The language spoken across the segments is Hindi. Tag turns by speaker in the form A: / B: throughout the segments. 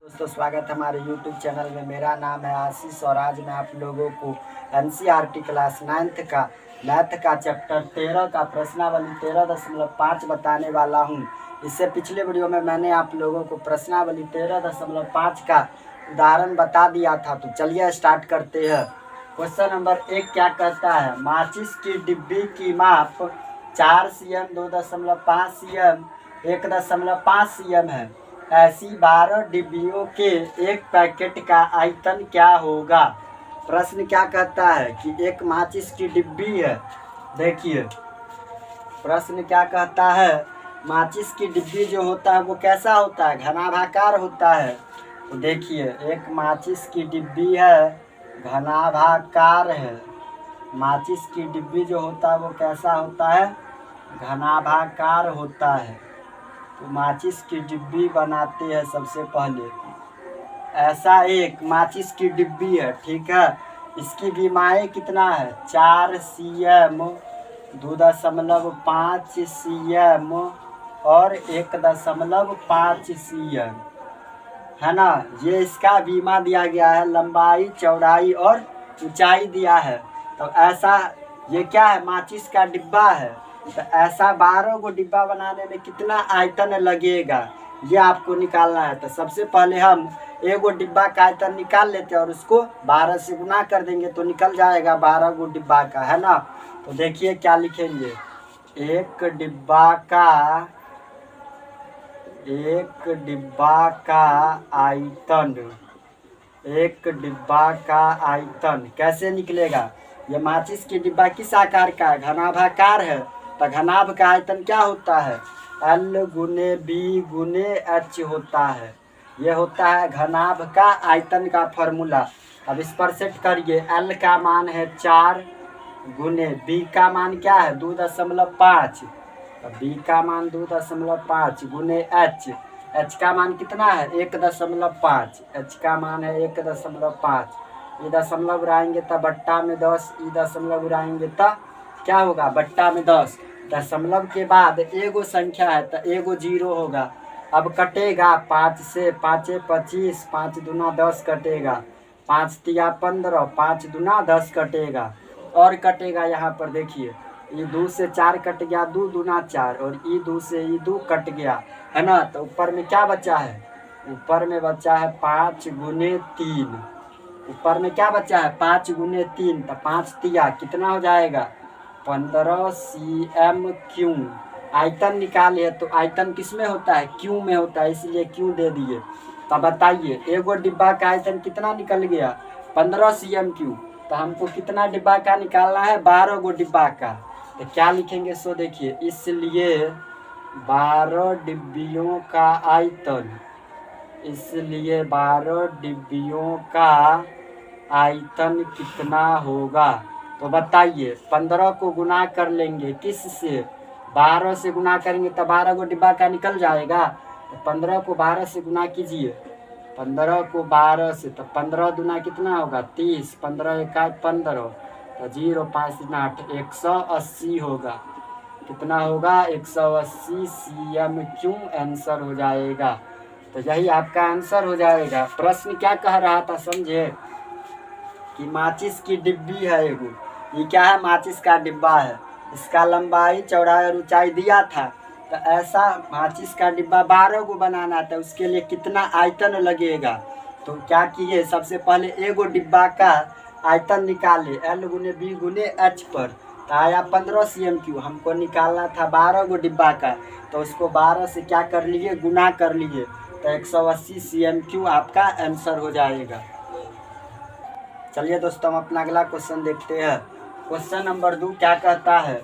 A: दोस्तों स्वागत है हमारे YouTube चैनल में। मेरा नाम है आशीष और आज मैं आप लोगों को NCERT क्लास 9th का मैथ का चैप्टर 13 का प्रश्नावली 13.5 बताने वाला हूं। इससे पिछले वीडियो में मैंने आप लोगों को प्रश्नावली 13.5 का उदाहरण बता दिया था। तो चलिए स्टार्ट करते हैं। क्वेश्चन नंबर 1 क्या कहता है? माचिस की डिब्बी की माप 4 cm, 2.5 cm, 1.5 cm है। ऐसी 12 डिब्बियों के एक पैकेट का आयतन क्या होगा? प्रश्न क्या कहता है कि एक माचिस की डिब्बी है। देखिए प्रश्न क्या कहता है, माचिस की डिब्बी जो होता है वो कैसा होता है? घनाभाकार होता है। तो देखिए एक माचिस की डिब्बी है, घनाभाकार है। माचिस की डिब्बी जो होता है वो कैसा होता है? घनाभाकार होता है। तो माचिस की डिब्बी बनाते हैं सबसे पहले। ऐसा एक माचिस की डिब्बी है, ठीक है। इसकी बीमाएँ कितना है? 4 cm, 2.5 cm और 1.5 cm है ना। ये इसका बीमा दिया गया है, लंबाई, चौड़ाई और ऊंचाई दिया है। तो ऐसा ये क्या है? माचिस का डिब्बा है। तो ऐसा 12 को डिब्बा बनाने में कितना आयतन लगेगा ये आपको निकालना है। तो सबसे पहले हम एगो डिब्बा का आयतन निकाल लेते हैं और उसको 12 से गुना कर देंगे तो निकल जाएगा 12 गो डिब्बा का, है ना। तो देखिए क्या लिखेंगे, एक डिब्बा का आयतन, एक डिब्बा का आयतन कैसे निकलेगा? ये माचिस की डिब्बा किस आकार का है? घनाभाकार है। तो घनाभ का आयतन क्या होता है? L गुने B गुने H होता है। ये होता है घनाभ का आयतन का फॉर्मूला। अब इस पर सेट करिए। L का मान है 4 गुने B का मान क्या है? 2.5। B का मान 2.5 गुने H का मान कितना है? 1.5। H का मान है 1.5। ये दशमलव उड़ाएंगे तब बट्टा में 10, ये दशमलव उड़ाएंगे तब क्या होगा? बट्टा में 10। दशमलव के बाद एगो संख्या है तो एगो 0 होगा। अब कटेगा 5 से, 5 25, 5 दूना 10 कटेगा, 5 तिया 15, 5 दूना 10 कटेगा और कटेगा यहाँ पर देखिए, ये 2 से 4 कट गया, 2 दूना 4 और ये 2 से ये 2 कट गया, है ना। तो ऊपर में क्या बचा है? ऊपर में बचा है 5 गुने 3। ऊपर में क्या बचा है? 5 गुने 3। तो 5 तिया कितना हो जाएगा? 15 cm क्यू। आयतन निकाले तो आयतन किस में होता है? क्यू में होता है, इसलिए क्यू दे दिए। तब बताइए एगो डिब्बा का आयतन कितना निकल गया? 15 cm क्यू। तो हमको कितना डिब्बा का निकालना है? 12 गो डिब्बा का। तो क्या लिखेंगे? सो देखिए, इसलिए 12 डिब्बियों का आयतन, इसलिए 12 डिब्बियों का आयतन कितना होगा? तो बताइए 15 को गुना कर लेंगे किस से? 12 से गुना करेंगे तो 12 को डिब्बा का निकल जाएगा। तो 15 को 12 से गुना कीजिए, 15 को 12 से, तो 15 दूना कितना होगा? 30, 15 एका 15, तो 0 5 8 180 होगा। कितना होगा? 180 cm क्यू आंसर हो जाएगा। तो यही आपका आंसर हो जाएगा। प्रश्न क्या कह रहा था समझे कि माचिस की डिब्बी है एगो। ये क्या है? माचिस का डिब्बा है। इसका लंबाई, चौड़ाई और ऊंचाई दिया था। तो ऐसा माचिस का डिब्बा 12 को बनाना था, उसके लिए कितना आयतन लगेगा? तो क्या किए, सबसे पहले एगो डिब्बा का आयतन निकाले L गुने B गुने H पर। तो आया 15 cm क्यू। हमको निकालना था 12 गो डिब्बा का, तो उसको 12 से क्या कर लिए? गुना कर लिए। तो 180 cm क्यू आपका आंसर हो जाएगा। चलिए दोस्तों हम अपना अगला क्वेश्चन देखते हैं। क्वेश्चन नंबर 2 क्या कहता है?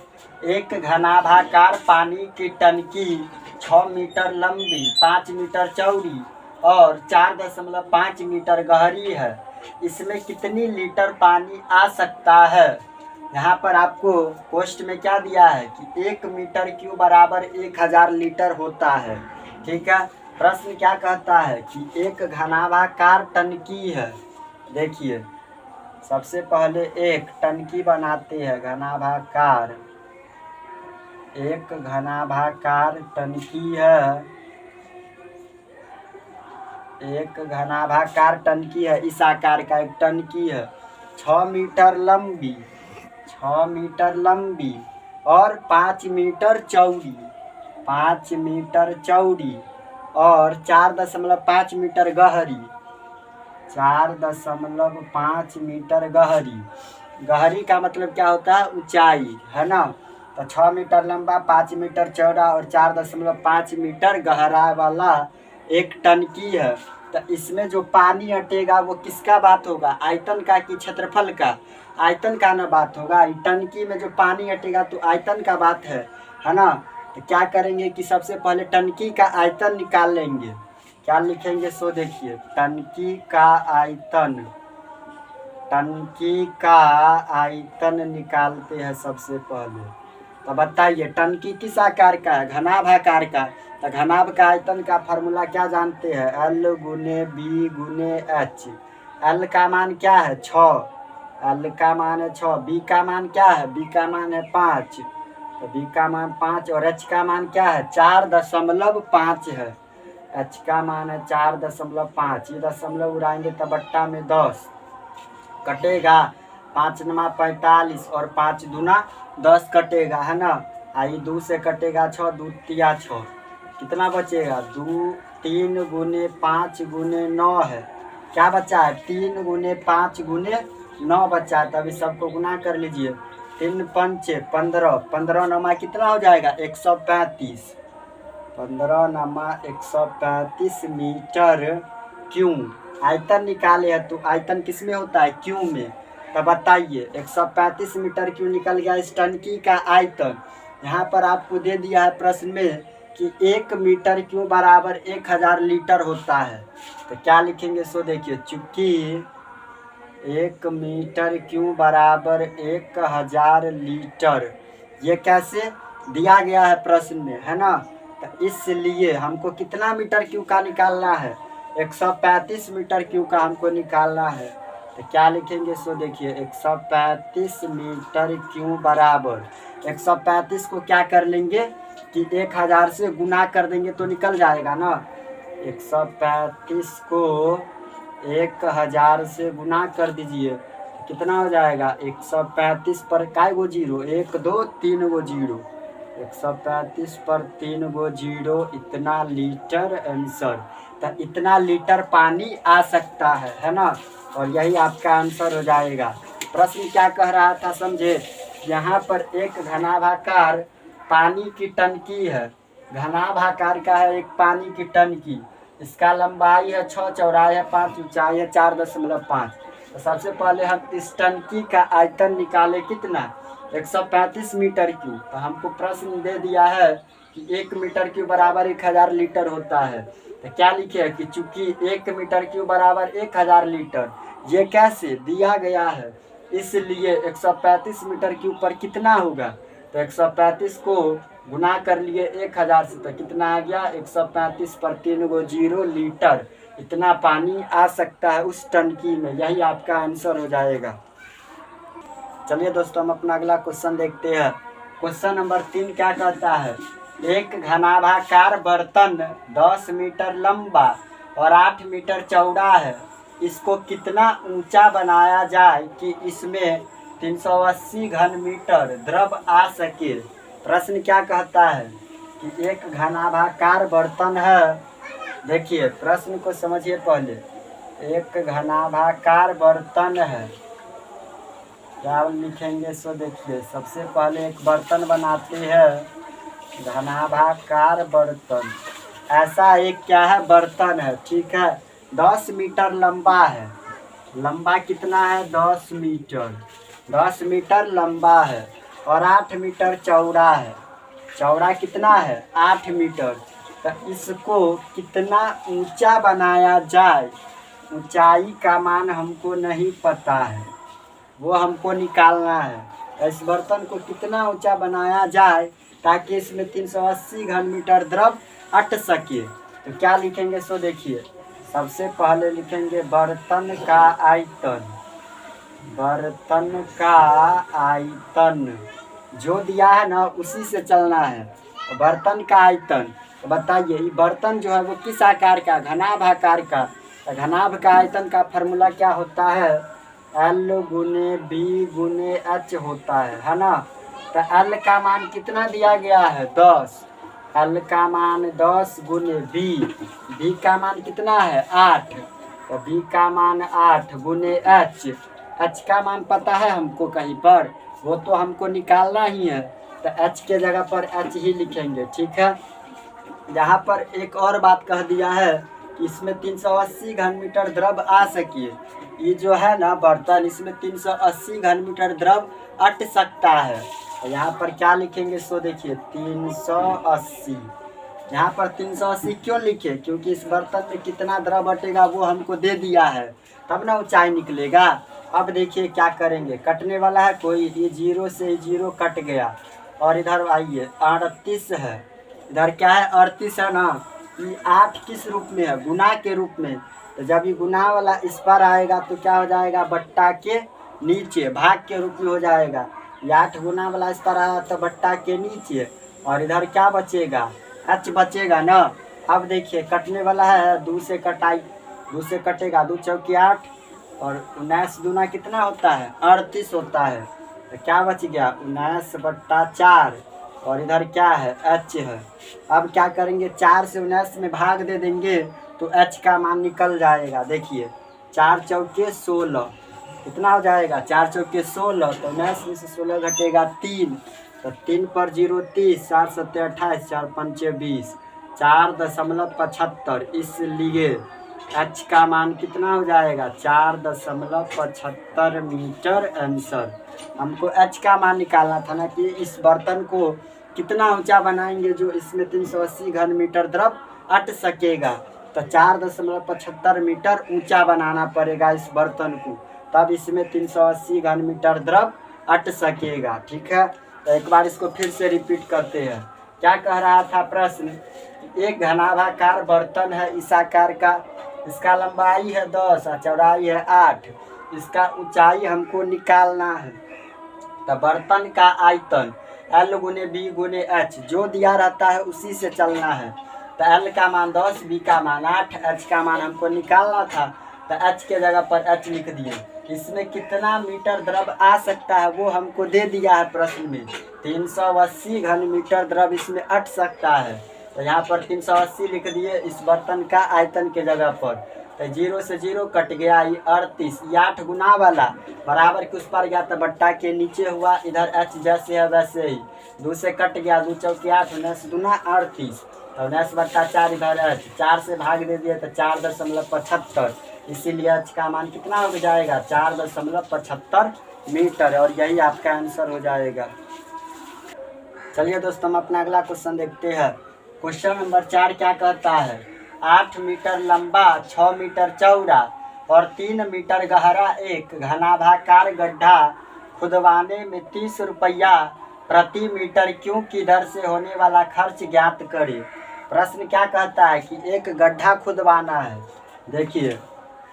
A: एक घनाभाकार पानी की टंकी 6 मीटर लंबी, 5 मीटर चौड़ी और 4.5 मीटर गहरी है। इसमें कितनी लीटर पानी आ सकता है? यहाँ पर आपको क्वेश्चन में क्या दिया है कि 1 मीटर क्यूब बराबर 1000 लीटर होता है, ठीक है। प्रश्न क्या कहता है कि एक घनाभाकार टंकी है। देखिए सबसे पहले एक टंकी बनाते हैं, घनाभाकार, एक घनाभाकार टंकी है। एक घनाभाकार टंकी है, इस आकार का एक टंकी है, 6 मीटर लंबी, 6 मीटर लंबी और 5 मीटर चौड़ी, 5 मीटर चौड़ी और 4.5 मीटर गहरी, 4.5 मीटर गहरी। गहरी का मतलब क्या होता है? ऊंचाई, है ना। तो 6 मीटर लंबा, 5 मीटर चौड़ा और 4.5 मीटर गहरा वाला एक टंकी है। तो इसमें जो पानी अटेगा वो किसका बात होगा? आयतन का कि क्षेत्रफल का? आयतन का ना बात होगा। टंकी में जो पानी अटेगा तो आयतन का बात है ना। तो क्या करेंगे कि सबसे पहले टंकी का आयतन निकाल लेंगे। क्या लिखेंगे सो देखिए, टंकी का आयतन, टंकी का आयतन निकालते हैं सबसे पहले। तो बताइए टंकी किस आकार का है? घनाभाकार का। तो घनाभ का आयतन का फार्मूला क्या जानते हैं? L गुने बी गुने एच। L का मान क्या है? 6, L का मान है 6। B का मान क्या है? B का मान है 5, तो B का मान 5 और H का मान क्या है? 4.5 है। H का मान है 4.5। ये दशमलव उड़ाएंगे तो बट्टा में 10 कटेगा, 5 9 45 और 5 दूना 10 कटेगा, है ना। आई 2 से कटेगा 6, 2 तिया 6, कितना बचेगा? 2 3 गुने 5 गुने 9 है। क्या बचा है? 3 गुने 5 गुने 9 बचा है। तभी सबको गुना कर लीजिए। 3 5 15, 15 9 कितना हो जाएगा? 135, 15 9 135 मीटर क्यों। आयतन निकाले है तो आयतन किस में होता है? क्यों में। तो बताइए 135 मीटर क्यों निकल गया इस टंकी का आयतन। यहाँ पर आपको दे दिया है प्रश्न में कि 1 मीटर क्यों बराबर 1000 लीटर होता है। तो क्या लिखेंगे सो देखिए, चूंकि 1 मीटर क्यों बराबर 1000 लीटर, ये कैसे दिया गया है प्रश्न में, है ना। तो इसलिए हमको कितना मीटर क्यों का निकालना है? 135 मीटर क्यों का हमको निकालना है। तो क्या लिखेंगे सो देखिए, 135 मीटर क्यों बराबर, 135 को क्या कर लेंगे कि 1000 से गुना कर देंगे तो निकल जाएगा ना। 135 को 1000 से गुना कर दीजिए, कितना हो जाएगा? 135 पर काय गो जीरो? 1 2 3 गो जीरो, 135 पर 3 गो जीरो, इतना लीटर आंसर। तो इतना लीटर पानी आ सकता है ना। और यही आपका आंसर हो जाएगा। प्रश्न क्या कह रहा था समझे? यहाँ पर एक घनाभाकार पानी की टंकी है, घनाभाकार का है एक पानी की टंकी। इसका लंबाई है 6, चौड़ाई है 5, ऊंचाई है 4.5। तो सबसे पहले हम इस टंकी का आयतन निकाले, कितना? 135 मीटर क्यूब। तो हमको प्रश्न दे दिया है कि 1 मीटर क्यूब बराबर 1000 लीटर होता है। तो क्या लिखे है कि चूंकि 1 मीटर क्यूब बराबर 1000 लीटर, ये कैसे दिया गया है, इसलिए 135 मीटर क्यूब पर कितना होगा? तो 135 को गुना कर लिए 1000 से, तो कितना आ गया? 135 पर 3 गो जीरो, लीटर। इतना पानी आ सकता है उस टंकी में। यही आपका आंसर हो जाएगा। चलिए दोस्तों, हम अपना अगला क्वेश्चन देखते हैं। क्वेश्चन नंबर 3 क्या कहता है? एक घनाभाकार बर्तन 10 मीटर लंबा और 8 मीटर चौड़ा है। इसको कितना ऊंचा बनाया जाए कि इसमें 380 घन मीटर द्रव आ सके। प्रश्न क्या कहता है कि एक घनाभाकार बर्तन है। देखिए प्रश्न को समझिए पहले। एक घनाभाकार बर्तन है, क्या लिखेंगे सो देखिए। सबसे पहले एक बर्तन बनाते हैं, घनाभाकार बर्तन। ऐसा एक क्या है? बर्तन है, ठीक है। 10 मीटर लंबा है। लंबा कितना है? 10 मीटर। 10 मीटर लंबा है और 8 मीटर चौड़ा है। चौड़ा कितना है? 8 मीटर। तो इसको कितना ऊंचा बनाया जाए? ऊंचाई का मान हमको नहीं पता है, वो हमको निकालना है। इस बर्तन को कितना ऊंचा बनाया जाए ताकि इसमें 380 घन मीटर द्रव अट सके। तो क्या लिखेंगे सो देखिए। सबसे पहले लिखेंगे बर्तन का आयतन। बर्तन का आयतन जो दिया है ना उसी से चलना है। बर्तन का आयतन तो बताइए ये बर्तन जो है वो किस आकार का, घनाभ आकार का। तो घनाभ का आयतन का फार्मूला क्या होता है, L गुने बी गुने एच होता है ना। तो L का मान कितना दिया गया है 10, L का मान 10 गुने बी का मान कितना है 8, तो बी का मान 8 गुने एच का मान पता है हमको कहीं पर, वो तो हमको निकालना ही है। तो एच के जगह पर एच ही लिखेंगे, ठीक है। यहाँ पर एक और बात कह दिया है कि इसमें 380 घन मीटर द्रव आ सके। ये जो है ना बर्तन, इसमें 380 घन मीटर द्रव अट सकता है। तो यहाँ पर क्या लिखेंगे, सो देखिए 380। यहाँ पर 380 क्यों लिखे, क्योंकि इस बर्तन में कितना द्रव अटेगा वो हमको दे दिया है, तब ना ऊंचाई निकलेगा। अब देखिए क्या करेंगे, कटने वाला है कोई, ये 0 से 0 कट गया, और इधर आइए 38 है, इधर क्या है 38 है ना। ये 8 किस रूप में है, गुना के रूप में। तो जब ये गुना वाला इस पर आएगा तो क्या हो जाएगा, बट्टा के नीचे भाग के रूप में हो जाएगा। ये 8 गुना वाला इस पर आया तो बट्टा के नीचे, और इधर क्या बचेगा, एच बचेगा ना। अब देखिए कटने वाला है, 2 से कटाई, 2 से कटेगा, 2 चौकी 8, और 19 दूना कितना होता है 38 होता है। तो क्या बच गया 19/4, और इधर क्या है एच है। अब क्या करेंगे, 4 से 19 में भाग दे देंगे तो एच का मान निकल जाएगा। देखिए 4 चौके 16 कितना हो जाएगा, 4 चौके 16, तो 19 में से 16 घटेगा 3, तो 3 पर 0 30, 4 7 28, 4 5 20, 4.75। इसलिए एच का मान कितना हो जाएगा 4.75 मीटर आंसर। हमको एच का मान निकालना था ना, कि इस बर्तन को कितना ऊंचा बनाएंगे जो इसमें 380 घन मीटर द्रव अट सकेगा। तो 4.75 मीटर ऊंचा बनाना पड़ेगा इस बर्तन को, तब इसमें 380 घन मीटर द्रव अट सकेगा, ठीक है। तो एक बार इसको फिर से रिपीट करते हैं। क्या कह रहा था प्रश्न, एक घनाभाकार बर्तन है इस आकार का, इसका लंबाई है 10 और चौड़ाई है 8, इसका ऊंचाई हमको निकालना है। तो बर्तन का आयतन L गुने बी गुने एच जो दिया रहता है उसी से चलना है। तो L का मान 10, बी का मान 8, एच का मान हमको निकालना था, तो एच के जगह पर एच लिख दिए। इसमें कितना मीटर द्रव आ सकता है वो हमको दे दिया है प्रश्न में, 380 घन मीटर द्रव इसमें अट सकता है। तो यहाँ पर 380 लिख दिए इस बर्तन का आयतन के जगह पर। तो 0 से 0 कट गया, ये 38, ये 8 गुना वाला बराबर के उस पर गया तो बट्टा के नीचे हुआ, इधर एच जैसे है वैसे ही, 2 से कट गया, 2 चौकी 8, 19 दूना 38, तो 19/4 इधर एच, 4 से भाग दे दिए तो 4.75, इसीलिए एच का मान कितना हो जाएगा 4.75 मीटर, और यही आपका आंसर हो जाएगा। चलिए दोस्तों हम अपना अगला क्वेश्चन देखते हैं। क्वेश्चन नंबर 4 क्या कहता है, 8 मीटर लंबा, 6 मीटर चौड़ा और 3 मीटर गहरा एक घनाभाकार गड्ढा खुदवाने में 30 रुपया प्रति मीटर क्यूब की दर से होने वाला खर्च ज्ञात करें। प्रश्न क्या कहता है कि एक गड्ढा खुदवाना है। देखिए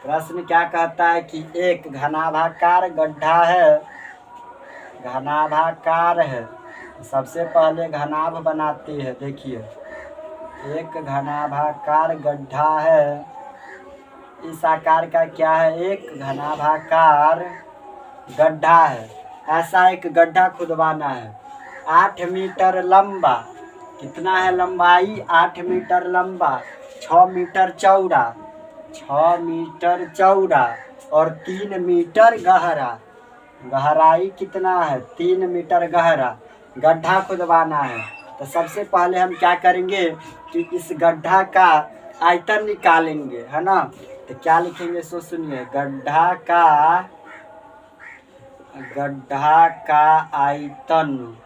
A: प्रश्न क्या कहता है कि एक घनाभाकार गड्ढा है, घनाभाकार है, सबसे पहले घनाभ बनाते हैं। देखिए एक घनाभाकार गड्ढा है, इस आकार का क्या है, एक घनाभाकार गड्ढा है, ऐसा एक गड्ढा खुदवाना है। 8 मीटर लंबा, कितना है लंबाई 8 मीटर लंबा, 6 मीटर चौड़ा, 6 मीटर चौड़ा और 3 मीटर गहरा, गहराई कितना है 3 मीटर गहरा गड्ढा खुदवाना है। तो सबसे पहले हम क्या करेंगे कि इस गड्ढा का आयतन निकालेंगे, है ना। तो क्या लिखेंगे सो सुनिए, गड्ढा का आयतन,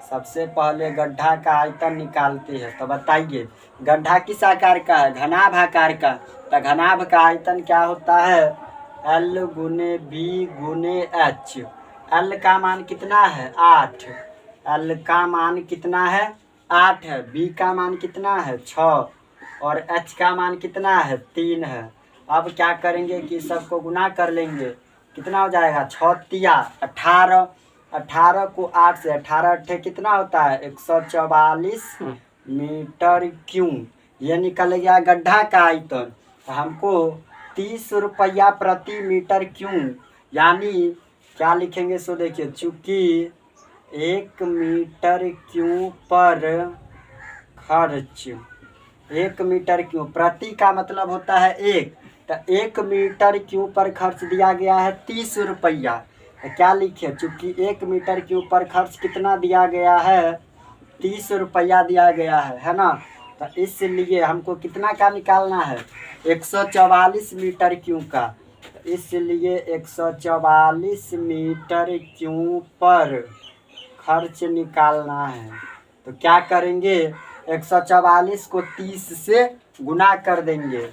A: सबसे पहले गड्ढा का आयतन निकालते हैं। तो बताइए गड्ढा किस आकार का है, घनाभ आकार का। तो घनाभ का आयतन क्या होता है L गुने बी गुने एच। L का मान कितना है 8, L का मान कितना है 8 है, B का मान कितना है 6 और H का मान कितना है 3 है। अब क्या करेंगे कि सबको गुना कर लेंगे, कितना हो जाएगा 6 तिया 18, 18 को 8 से 18 अट्ठे कितना होता है 144 मीटर क्यूब, ये निकल गया गड्ढा का आयतन। तो हमको 30 रुपया प्रति मीटर क्यूब, यानी क्या लिखेंगे सो देखिए, चूँकि 1 मीटर क्यूब पर खर्च, 1 मीटर क्यूब, प्रति का मतलब होता है 1, तो 1 मीटर क्यूब पर खर्च दिया गया है 30 रुपया। तो क्या लिखे, चूँकि 1 मीटर क्यूब पर खर्च कितना दिया गया है, 30 रुपया दिया गया है ना। तो इसलिए हमको कितना का निकालना है, 144 मीटर क्यूब का। तो इसलिए 144 मीटर क्यूब पर खर्च निकालना है। तो क्या करेंगे, 144 को 30 से गुना कर देंगे।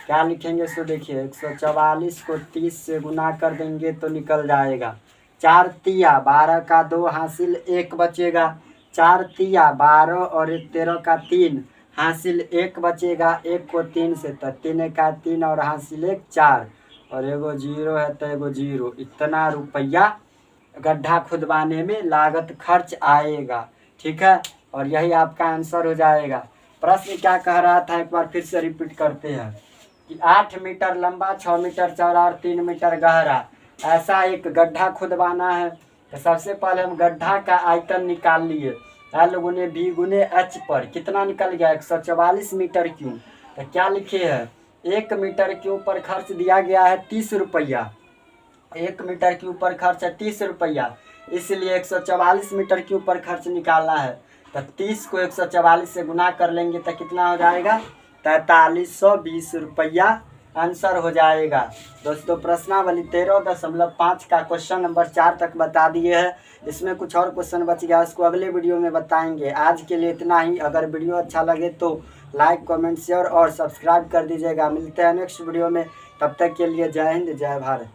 A: क्या लिखेंगे सो देखिए, 144 को 30 से गुना कर देंगे तो निकल जाएगा 4 तिया 12 का 2 हासिल 1 बचेगा, 4 तिया 12 और 13 का 3 हासिल 1 बचेगा, 1 को 3 से तो 3 का 3 और हासिल 1 4, और एगो 0 है तो एगो 0। इतना रुपया गड्ढा खुदवाने में लागत खर्च आएगा। ठीक है, और यही आपका आंसर हो जाएगा। प्रश्न क्या कह रहा था, एक बार फिर से रिपीट करते हैं कि 8 मीटर लंबा, 6 मीटर चौड़ा और 3 मीटर गहरा ऐसा एक गड्ढा खुदवाना है। तो सबसे पहले हम गड्ढा का आयतन निकाल लिए, L गुने B गुने H पर कितना निकल गया, 144 मीटर क्यूब। तो क्या लिखे है, 1 मीटर क्यूब पर खर्च दिया गया है 30 रुपया, 1 मीटर क्यूब पर खर्च है 30 रुपया, इसलिए 144 मीटर क्यूब पर खर्च निकालना है। तो 30 को 144 से गुना कर लेंगे तो कितना हो जाएगा, 4320 रुपया आंसर हो जाएगा। दोस्तों प्रश्नावली 13.5 का क्वेश्चन नंबर 4 तक बता दिए हैं। इसमें कुछ और क्वेश्चन बच गया, उसको अगले वीडियो में बताएंगे। आज के लिए इतना ही। अगर वीडियो अच्छा लगे तो लाइक कमेंट शेयर और सब्सक्राइब कर दीजिएगा। मिलते हैं नेक्स्ट वीडियो में, तब तक के लिए जय हिंद जय भारत।